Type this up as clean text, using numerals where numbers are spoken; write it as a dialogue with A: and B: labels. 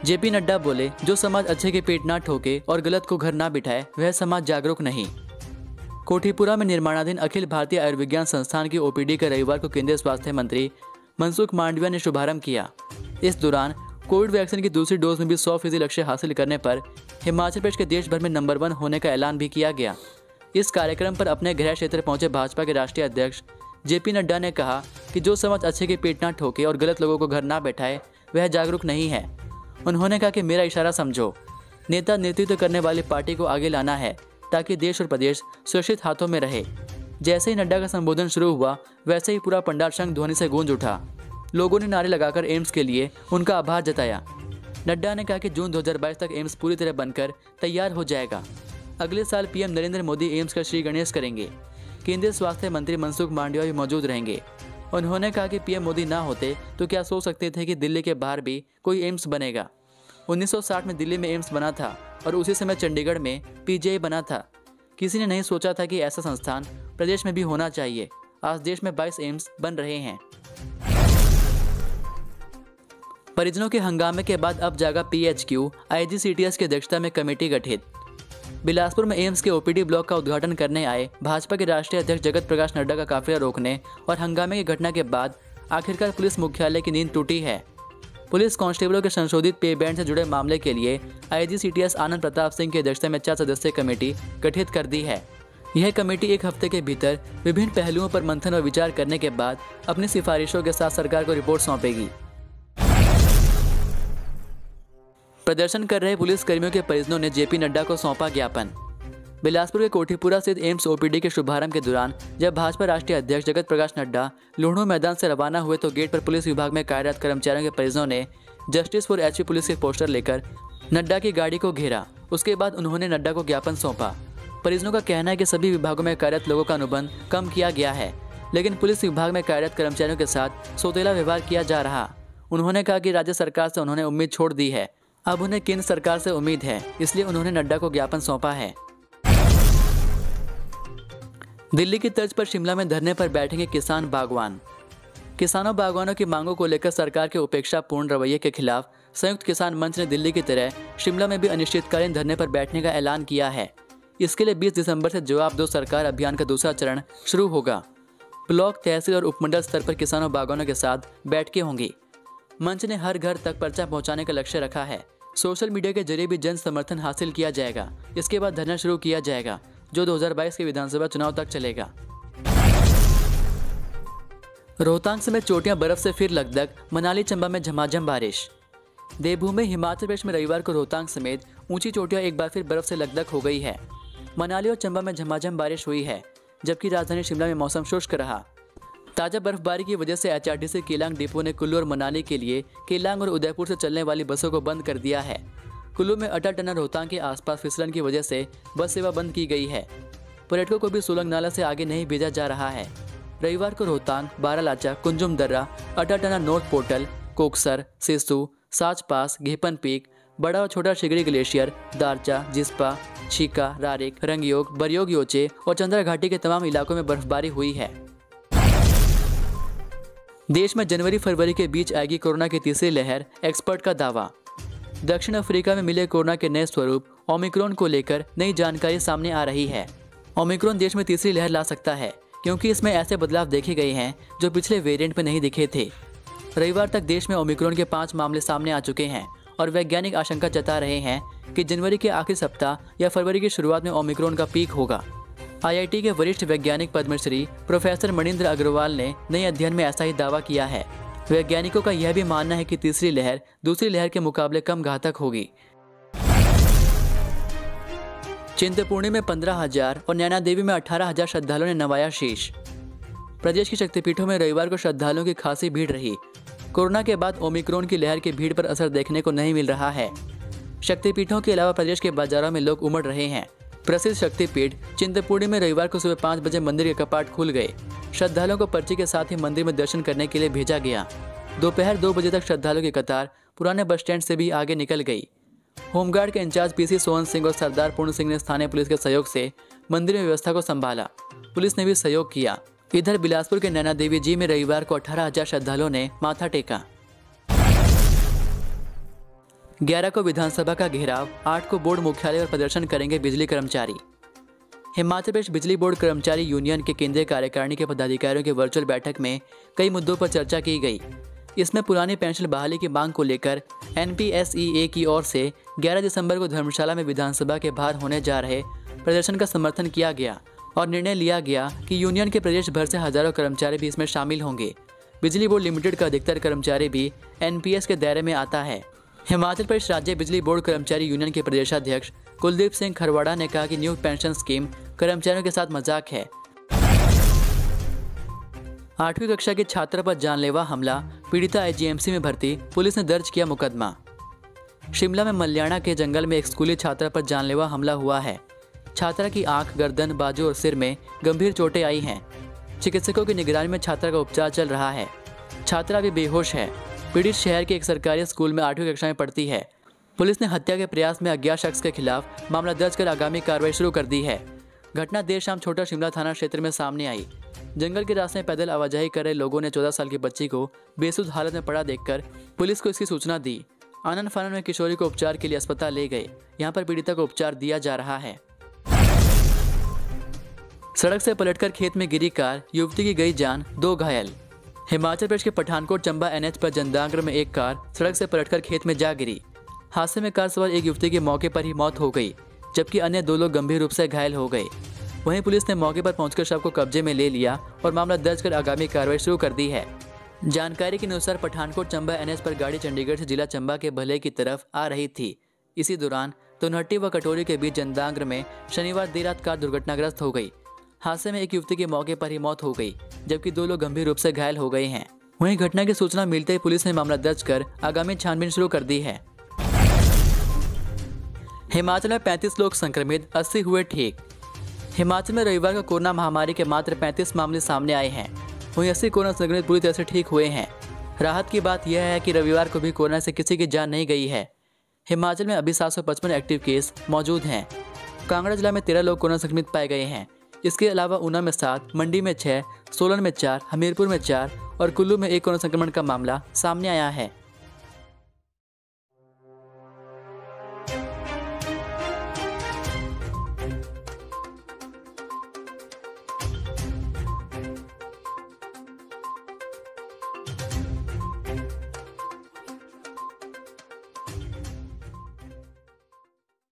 A: JP Nadda बोले, जो समाज अच्छे के पेट ना ठोके और गलत को घर ना बिठाए वह समाज जागरूक नहीं। कोठीपुरा में निर्माणाधीन अखिल भारतीय आयुर्विज्ञान संस्थान की ओपीडी का रविवार को केंद्रीय स्वास्थ्य मंत्री मनसुख मांडविया ने शुभारंभ किया। इस दौरान कोविड वैक्सीन की दूसरी डोज में भी 100% लक्ष्य हासिल करने पर हिमाचल प्रदेश के देश भर में नंबर 1 होने का ऐलान भी किया गया। इस कार्यक्रम पर अपने गृह क्षेत्र पहुंचे भाजपा के राष्ट्रीय अध्यक्ष जेपी नड्डा ने कहा कि जो समाज अच्छे के पेट ना ठोके और गलत लोगों को घर ना बैठाए वह जागरूक नहीं है। उन्होंने कहा कि मेरा इशारा समझो, नेता नेतृत्व करने वाली पार्टी को आगे लाना है ताकि देश और प्रदेश सुरक्षित हाथों में रहे। जैसे ही नड्डा का संबोधन शुरू हुआ वैसे ही पूरा पंडाल शंख ध्वनि से गूंज उठा। लोगों ने नारे लगाकर एम्स के लिए उनका आभार जताया। नड्डा ने कहा कि जून 2022 तक एम्स पूरी तरह बनकर तैयार हो जाएगा। अगले साल पीएम नरेंद्र मोदी एम्स का श्री गणेश करेंगे। केंद्रीय स्वास्थ्य मंत्री मनसुख मांडविया भी मौजूद रहेंगे। उन्होंने कहा कि पीएम मोदी ना होते तो क्या सोच सकते थे कि दिल्ली के बाहर भी कोई एम्स बनेगा। 1960 में दिल्ली में एम्स बना था और उसी समय चंडीगढ़ में पीजीआई बना था। किसी ने नहीं सोचा था कि ऐसा संस्थान प्रदेश में भी होना चाहिए। आज देश में 22 एम्स बन रहे हैं। परिजनों के हंगामे के बाद अब जागा पीएचक्यू, आईजीसीटीएस की अध्यक्षता में कमेटी गठित। बिलासपुर में एम्स के ओपीडी ब्लॉक का उद्घाटन करने आए भाजपा के राष्ट्रीय अध्यक्ष जगत प्रकाश नड्डा का काफिला रोकने और हंगामे की घटना के बाद आखिरकार पुलिस मुख्यालय की नींद टूटी है। पुलिस कांस्टेबलों के संशोधित पे बैंड से जुड़े मामले के लिए आईजीसीटीएस आनंद प्रताप सिंह की अध्यक्षता में 4 सदस्यीय कमेटी गठित कर दी है। यह कमेटी एक हफ्ते के भीतर विभिन्न पहलुओं पर मंथन और विचार करने के बाद अपनी सिफारिशों के साथ सरकार को रिपोर्ट सौंपेगी। प्रदर्शन कर रहे पुलिस कर्मियों के परिजनों ने जेपी नड्डा को सौंपा ज्ञापन। बिलासपुर के कोठीपुरा स्थित एम्स ओपीडी के शुभारंभ के दौरान जब भाजपा राष्ट्रीय अध्यक्ष जगत प्रकाश नड्डा लुहणू मैदान से रवाना हुए तो गेट पर पुलिस विभाग में कार्यरत कर्मचारियों के परिजनों ने जस्टिस फॉर एचपी पुलिस के पोस्टर लेकर नड्डा की गाड़ी को घेरा। उसके बाद उन्होंने नड्डा को ज्ञापन सौंपा। परिजनों का कहना है कि सभी विभागों में कार्यरत लोगों का अनुबंध कम किया गया है, लेकिन पुलिस विभाग में कार्यरत कर्मचारियों के साथ सौतेला व्यवहार किया जा रहा। उन्होंने कहा कि राज्य सरकार से उन्होंने उम्मीद छोड़ दी है, अब उन्हें केंद्र सरकार से उम्मीद है, इसलिए उन्होंने नड्डा को ज्ञापन सौंपा है। दिल्ली की तर्ज पर शिमला में धरने पर बैठेंगे किसान बागवान। किसानों बागवानों की मांगों को लेकर सरकार के उपेक्षापूर्ण रवैये के खिलाफ संयुक्त किसान मंच ने दिल्ली की तरह शिमला में भी अनिश्चितकालीन धरने पर बैठने का ऐलान किया है। इसके लिए 20 दिसंबर से जवाब दो सरकार अभियान का दूसरा चरण शुरू होगा। ब्लॉक, तहसील और उपमंडल स्तर पर किसानों बागवानों के साथ बैठकें होंगी। मंच ने हर घर तक पर्चा पहुंचाने का लक्ष्य रखा है। सोशल मीडिया के जरिए भी जन समर्थन हासिल किया जाएगा। इसके बाद धरना शुरू किया जाएगा जो 2022 के विधानसभा चुनाव तक चलेगा। रोहतांग समेत चोटियां बर्फ से फिर लकदक, मनाली चंबा में झमाझम बारिश। देवभूमि हिमाचल प्रदेश में रविवार को रोहतांग समेत ऊंची चोटियां एक बार फिर बर्फ से लकदक हो गई है। मनाली और चंबा में झमाझम बारिश हुई है, जबकि राजधानी शिमला में मौसम शुष्क रहा। ताजा बर्फबारी की वजह से एचआरटीसी केलांग डिपो ने कुल्लू और मनाली के लिए केलांग और उदयपुर से चलने वाली बसों को बंद कर दिया है। कुल्लू में अटल टनल रोहतांग के आसपास फिसलन की वजह से बस सेवा बंद की गई है। पर्यटकों को भी सोलंग नाला से आगे नहीं भेजा जा रहा है। रविवार को रोहतांग, बारालाचा, कुंजुम दर्रा, Atal tunnel north portal, Koksar, Sissu, Sach pass, Ghepan peak, बड़ा और छोटा शिगड़ी ग्लेशियर, दारचा, जिस्पा, छीका, रारिक, रंगयोग, बरयोग योचे और चंद्रा घाटी के तमाम इलाकों में बर्फबारी हुई है। देश में जनवरी फरवरी के बीच आएगी कोरोना की तीसरी लहर, एक्सपर्ट का दावा। दक्षिण अफ्रीका में मिले कोरोना के नए स्वरूप ओमिक्रॉन को लेकर नई जानकारी सामने आ रही है। ओमिक्रॉन देश में तीसरी लहर ला सकता है क्योंकि इसमें ऐसे बदलाव देखे गए हैं जो पिछले वेरिएंट में नहीं दिखे थे। रविवार तक देश में ओमिक्रॉन के 5 मामले सामने आ चुके हैं और वैज्ञानिक आशंका जता रहे हैं कि जनवरी के आखिरी सप्ताह या फरवरी की शुरुआत में ओमिक्रॉन का पीक होगा। आईआईटी के वरिष्ठ वैज्ञानिक पद्मश्री प्रोफेसर मणिंद्र अग्रवाल ने नए अध्ययन में ऐसा ही दावा किया है। वैज्ञानिकों का यह भी मानना है कि तीसरी लहर दूसरी लहर के मुकाबले कम घातक होगी। चिंतपूर्णी में 15,000 और नैना देवी में 18,000 श्रद्धालुओं ने नवाया शीश। प्रदेश की शक्तिपीठों में रविवार को श्रद्धालुओं की खासी भीड़ रही। कोरोना के बाद ओमिक्रॉन की लहर की भीड़ पर असर देखने को नहीं मिल रहा है। शक्तिपीठों के अलावा प्रदेश के बाजारों में लोग उमड़ रहे हैं। प्रसिद्ध शक्तिपीठ चिंतपूर्णी में रविवार को सुबह 5 बजे मंदिर के कपाट खुल गए। श्रद्धालुओं को पर्ची के साथ ही मंदिर में दर्शन करने के लिए भेजा गया। दोपहर 2 बजे तक श्रद्धालुओं की कतार पुराने बस स्टैंड से भी आगे निकल गई। होमगार्ड के इंचार्ज पीसी सोहन सिंह और सरदार पूर्ण सिंह ने स्थानीय पुलिस के सहयोग से मंदिर में व्यवस्था को संभाला। पुलिस ने भी सहयोग किया। इधर बिलासपुर के नैना देवी जी में रविवार को 18,000 श्रद्धालुओं ने माथा टेका। 11 को विधानसभा का घेराव, 8 को बोर्ड मुख्यालय और प्रदर्शन करेंगे बिजली कर्मचारी। हिमाचल प्रदेश बिजली बोर्ड कर्मचारी यूनियन के केंद्रीय कार्यकारिणी के पदाधिकारियों की वर्चुअल बैठक में कई मुद्दों पर चर्चा की गई। इसमें पुरानी पेंशन बहाली की मांग को लेकर NPSEA की ओर से 11 दिसंबर को धर्मशाला में विधानसभा के बाहर होने जा रहे प्रदर्शन का समर्थन किया गया और निर्णय लिया गया कि यूनियन के प्रदेश भर से हजारों कर्मचारी भी इसमें शामिल होंगे। बिजली बोर्ड लिमिटेड का अधिकतर कर्मचारी भी NPS के दायरे में आता है। हिमाचल प्रदेश राज्य बिजली बोर्ड कर्मचारी यूनियन के प्रदेशाध्यक्ष कुलदीप सिंह खरवाड़ा ने कहा कि न्यू पेंशन स्कीम कर्मचारियों के साथ मजाक है। 8वीं कक्षा के छात्र पर जानलेवा हमला, पीड़िता IGMC में भर्ती, पुलिस ने दर्ज किया मुकदमा। शिमला में मल्याणा के जंगल में एक स्कूली छात्रा पर जानलेवा हमला हुआ है। छात्रा की आंख, गर्दन, बाजू और सिर में गंभीर चोटें आई हैं। चिकित्सकों की निगरानी में छात्रा का उपचार चल रहा है। छात्रा अभी बेहोश है। पीड़ित शहर के एक सरकारी स्कूल में 8वीं कक्षा में पढ़ती है। पुलिस ने हत्या के प्रयास में अज्ञात शख्स के खिलाफ मामला दर्ज कर आगामी कार्रवाई शुरू कर दी है। घटना देर शाम छोटा शिमला थाना क्षेत्र में सामने आई। जंगल के रास्ते में पैदल आवाजाही कर रहे लोगों ने 14 साल की बच्ची को बेसुध हालत में पड़ा देखकर पुलिस को इसकी सूचना दी। आनंद फानन में किशोरी को उपचार के लिए अस्पताल ले गए। यहाँ पर पीड़िता को उपचार दिया जा रहा है। सड़क से पलटकर खेत में गिरी कार, युवती की गई जान, 2 घायल। हिमाचल प्रदेश के पठानकोट चंबा NH पर जंदांगड़ में एक कार सड़क से पलटकर खेत में जा गिरी। हादसे में कार सवार एक युवती की मौके पर ही मौत हो गई, जबकि अन्य 2 लोग गंभीर रूप से घायल हो गए। वहीं पुलिस ने मौके पर पहुंचकर शव को कब्जे में ले लिया और मामला दर्ज कर आगामी कार्रवाई शुरू कर दी है। जानकारी के अनुसार पठानकोट चंबा NH पर गाड़ी चंडीगढ़ से जिला चंबा के भले की तरफ आ रही थी। इसी दौरान तोनहट्टी व कटोरी के बीच जंदांगड़ में शनिवार देर रात कार दुर्घटनाग्रस्त हो गई। हादसे में एक युवती की मौके पर ही मौत हो गई, जबकि 2 लोग गंभीर रूप से घायल हो गए हैं। वहीं घटना की सूचना मिलते ही पुलिस ने मामला दर्ज कर आगामी छानबीन शुरू कर दी है। हिमाचल में 35 लोग संक्रमित, 80 हुए ठीक। हिमाचल में रविवार को कोरोना महामारी के मात्र 35 मामले सामने आए हैं। वहीं 80 कोरोना संक्रमित पूरी तरह से ठीक हुए हैं। राहत की बात यह है कि रविवार को भी कोरोना से किसी की जान नहीं गई है। हिमाचल में अभी 755 एक्टिव केस मौजूद हैं। कांगड़ा जिला में 13 लोग कोरोना संक्रमित पाए गए हैं। इसके अलावा ऊना में 7, मंडी में 6, सोलन में 4, हमीरपुर में 4 और कुल्लू में 1 कोरोना संक्रमण का मामला सामने आया है।